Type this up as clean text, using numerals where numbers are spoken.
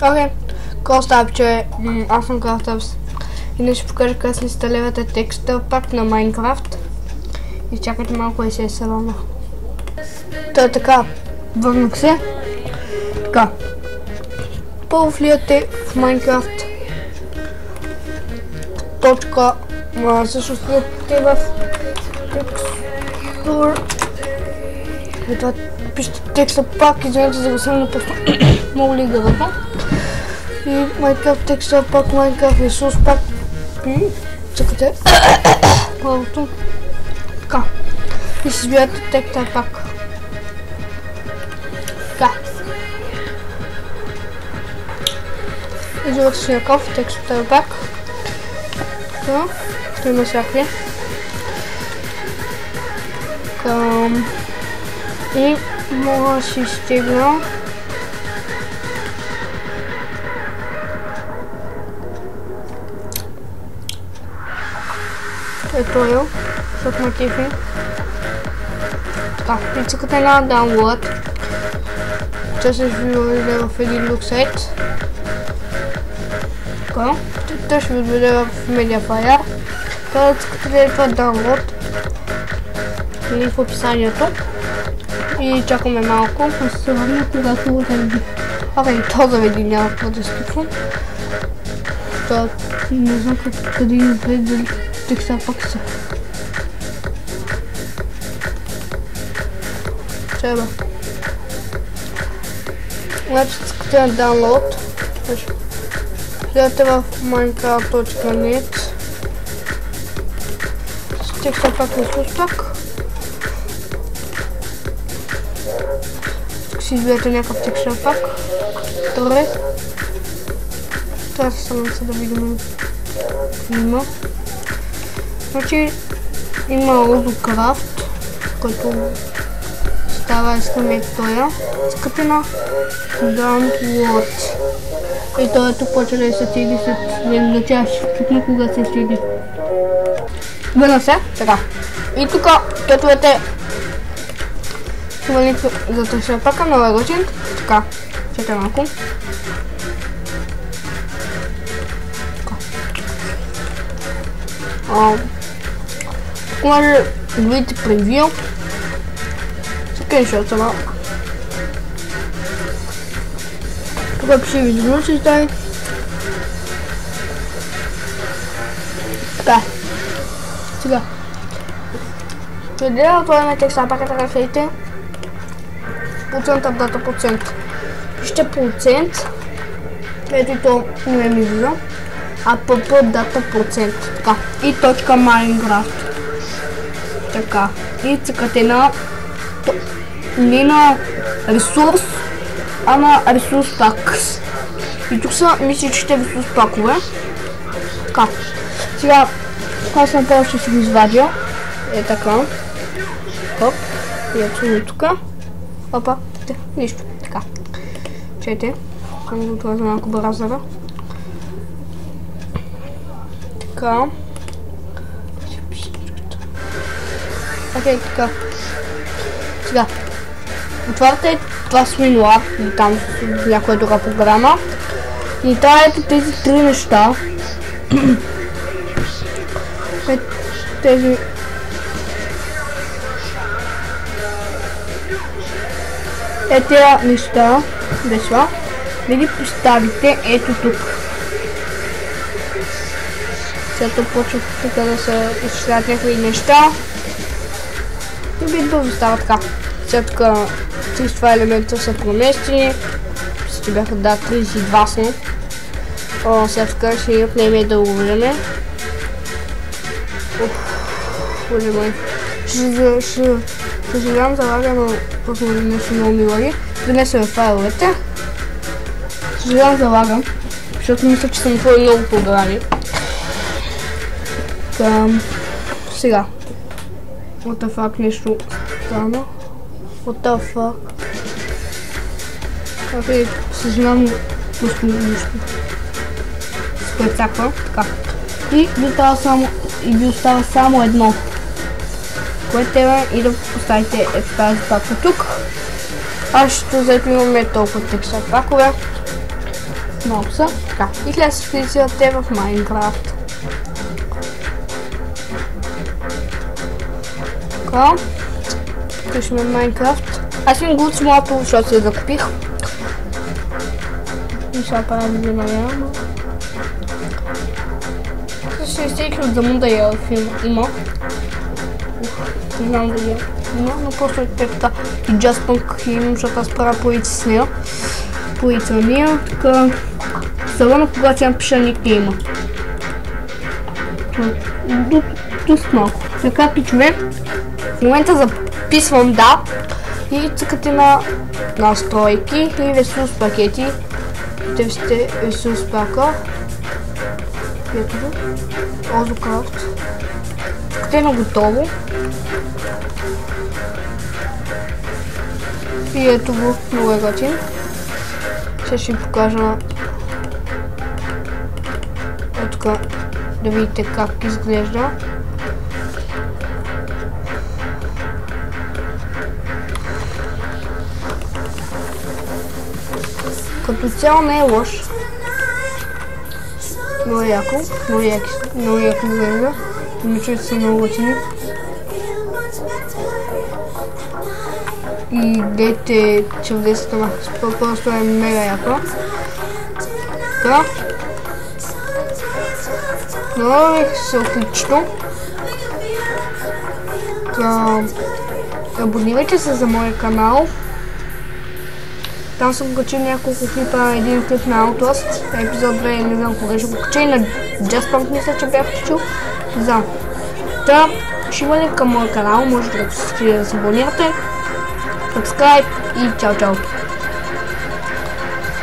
Окей, Костап, че аз съм Костапс и не ще покажа как се инсталирате текста пак на Майнкрафт. И чакайте малко и се е салона. Та така, върнах се. Така, първо влияте в Майнкрафт. Точка, също влияте в текстур. И това пишете текста пак, извинете за гласа на просто много ли гърба. И Minecraft текста пак, Minecraft ресурс пак. И чакате първото. Така. И си избирате текста пак. Така. Избирате си някакъв текста пак. Така. Ще има всякакви. И мога да си стигна ето я, защото ме кефи. Така, и цъкате на download. Те се ще ви отведе в един друг сайт. Така, те ще ви отведе в Mediafire. Така, цъкате това download. Или в описанието. И чакаме малко, да се върна когато заведи. Абе, то заведи, няма какво да скипвам. Та, не знам къде изгледа дали текста пак са. Чеба. Значи искате на download. Влизате в minecraft.net. Текста пак не спустак. Си избирате някакъв текстур пак. Добре. Трябва да се съмнеца да видим има. Значи има Lodocraft, който става искаме тоя. Искате на download. И той тук почва да се стиги след на час. Тук никога се стиги. Върна се. Така. И тук кетвате линк за текстур пака, много е готин. Така, чете малко. Тук може да видите превю. Скриншот са малко. Тук пише видеонаучите. Така. Сега. Преди да отворим текста пака, така следите. Процент, дата процент. Пишете процент. Ето то не ми вижда. А pp дата процент. Така. И точка Minecraft. Така. И цъкате на не на ресурс, а на ресурс пак. И тук са мисичите ресурс пакове. Така. Сега аз направо ще си го извадя. Е така. Хоп. И абсолютно тук. Опа, нищо. Така. Чете. Само да отворя за малко браузъра. Така. Окей, така. Сега. Отваряте това Sminlar или там някоя друга програма. И давайте тези три неща. Тези тези неща, да ги поставите ето тук. Сега почват тук да се изчислят някои неща. И би да става така. Сега тук 32 елемента са проместени. Всички бяха 32 са. Сега тук ще отнеме дълго време. Боже мой. Ще съжалявам за лага, но просто нещо много ми лаги. Занесваме файловете. Съжалявам за лага, защото мисля, че съм отворил много програми. Сега. What the fuck, нещо стана. What the fuck. Окей, съжалявам просто нещо. С което цаква. Така. И ви остава само едно. Което е и да поставите ето тази папка тук. Аз ще заето имаме толкова текста пакове. Малко са. Така. И класифицирате в Майнкрафт. Така. Пишем Майнкрафт. Аз им го смятам, защото се закупих. И сега правя да намерям. Ще изтекли от Замунда я има. Не знам да я има, но просто е тепта и Just имам, защото аз правя поица с нея. Поица на нея, така... Салона, когато я напиша ник не има. Доста малко. Така, пичове. В момента записвам да и цъкате на настройки и ресурс пакети. Търсите ресурс пака. Ето го. Озокрафт. Цъкате на готово. И ето го, много е готин. Сега ще ви покажа ето така, да видите как изглежда. Като цяло не е лош. Много яко, много яко изглежда. Мечовете са много готини. И гледайте чудесата ма, просто е мега яко. Така. Много се отлично. Абонирайте се за моя канал. Там съм качил няколко клипа, един клип на Outlast, епизод 2, не знам кога ще го кача и на Just Punk мисля, че бях качил. Не знам. Та, ще има линк към моя канал, може да се абонирате. Subscribe и чао-чао!